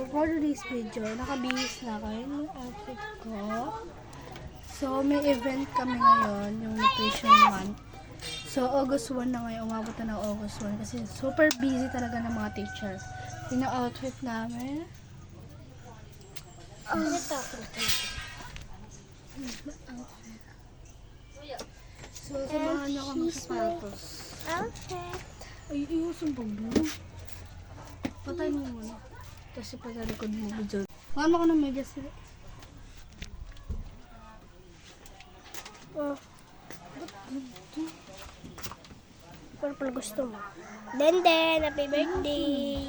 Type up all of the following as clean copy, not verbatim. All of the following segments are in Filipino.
for today's video, nakabihis na ako yung outfit ko. So, may event kami ngayon, yung nutrition month. So, August 1 na ngayon, umabot na ng August 1 kasi super busy talaga ng mga teacher. Yung outfit namin. So, samahan niyo ako magsapatos. Outfit. Ay, iusun pag blue. Patay mo muna. Tapos ipagalikod mo video. Mama ko ng medyas sila. Oh. Purple gusto mo. Denden, happy birthday.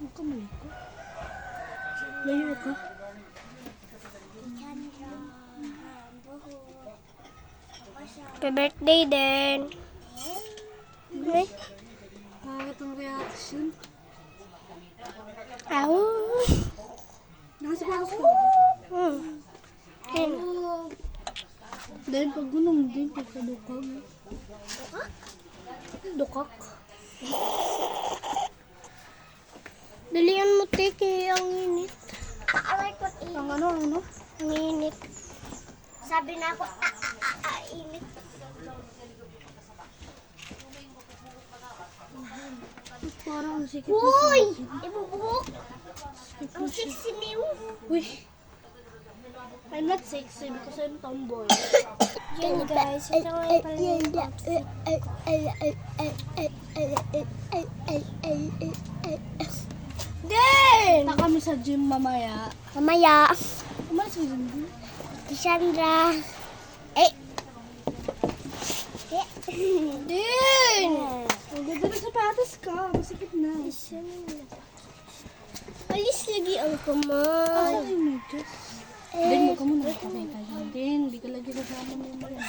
Huwag ka mali ko. Layo ka. Happy birthday, Den. Okay. Nakakatang reaction. Ow. Nakasapatos ko. Dahil pag gunong din, pagkadukag. Dukak. Dalian mo, Tiki. Ang init. Ang ano? Ang init. Sabi na ako, init. Parang sikip. Uy! Ibubuhok! Ang sexy niyo. Uy! I'm not sexy because I'm tomboy. Yan guys, ito nga pala yung outfit. Den! Punta kami sa gym mamaya. Mamaya, Umalis mo dun din. Cassandra. Den! Ang ganda ng sapatos ka. Masikip na. Alis lagi ang kamay. Asan yung medyas? Din mo ka muna. Pakita yun din. Hindi ka lagi kasama mo yung mga.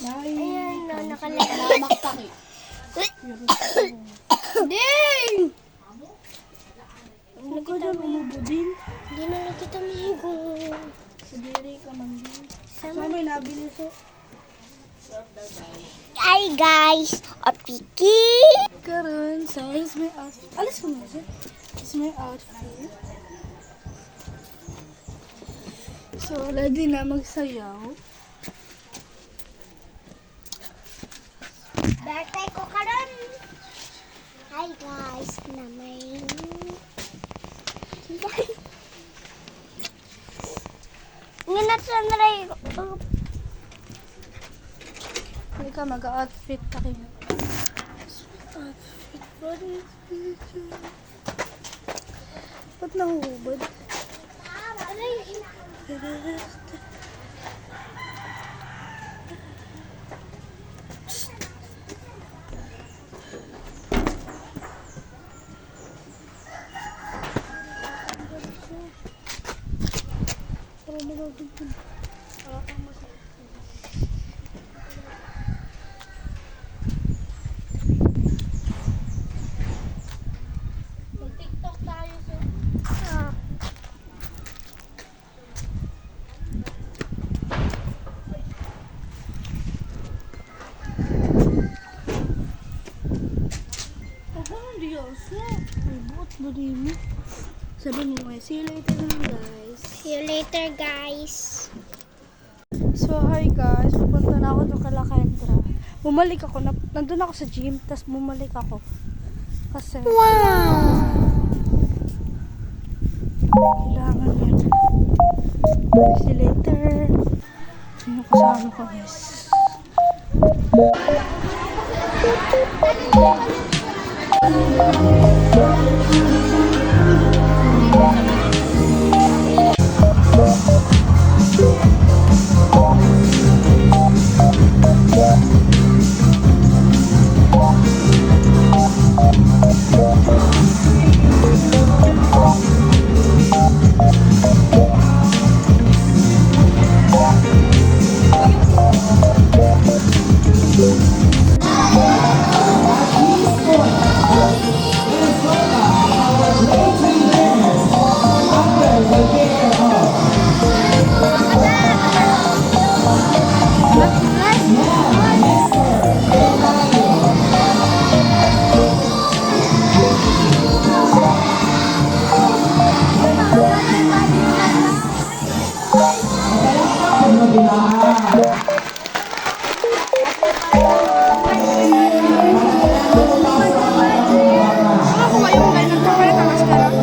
Ayan na, nakalagay. Nakamaktak eh. Den! Huwag ka dyan umubo din. Hindi na nakita migo. Sa diri ka man din. Sama may nabili sa... Hi guys, Opiki. Karon, so here's my outfit. Alis ko na siya. Here's my outfit. So, ready na magsayaw. Birthday ko karon. Hi guys, namay. Nginat sa naray. Hindi ka mag-outfit ka kayo. Outfit for this picture. Ba't nahubad? TikTok tayo sa. Ako hindi ako. May buot ba din mo? Sabi mo, see you later na guys. See you later guys. So, hi guys. Pupunta na ako doon kala Kendra. Bumalik ako. Nandun ako sa gym, tapos bumalik ako. Kasi... Wow! Kailangan yun. See you later. Sino kasama ko guys? Nakakuha yung ganyan ko pala tamas ka na.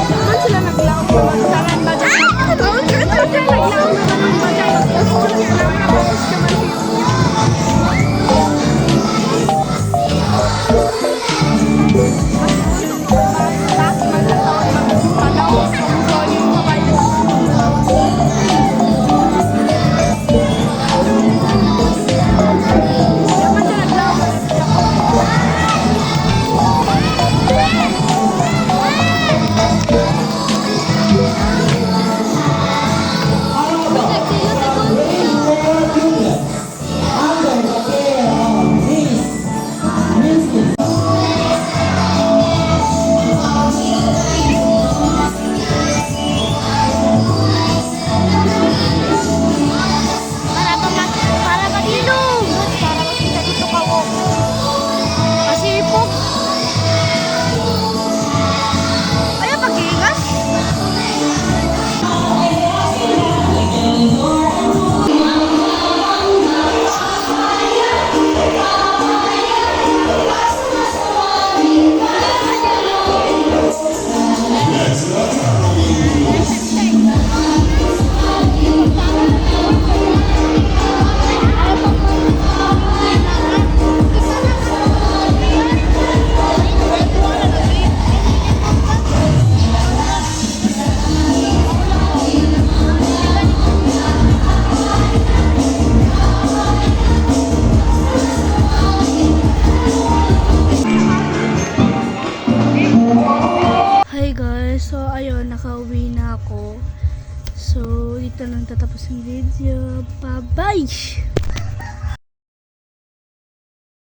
Saan sila naglaw? Tangan ba dyan? Saan sila naglaw naman ng bagay? Posture niya lang na focus ka man siya. Para matilog. Para makita dito ka mo. Masipog. Ayaw pag-iingas. Hi guys, so ayun, nakauwi na ako. So, dito lang tatapos yung video. Bye-bye!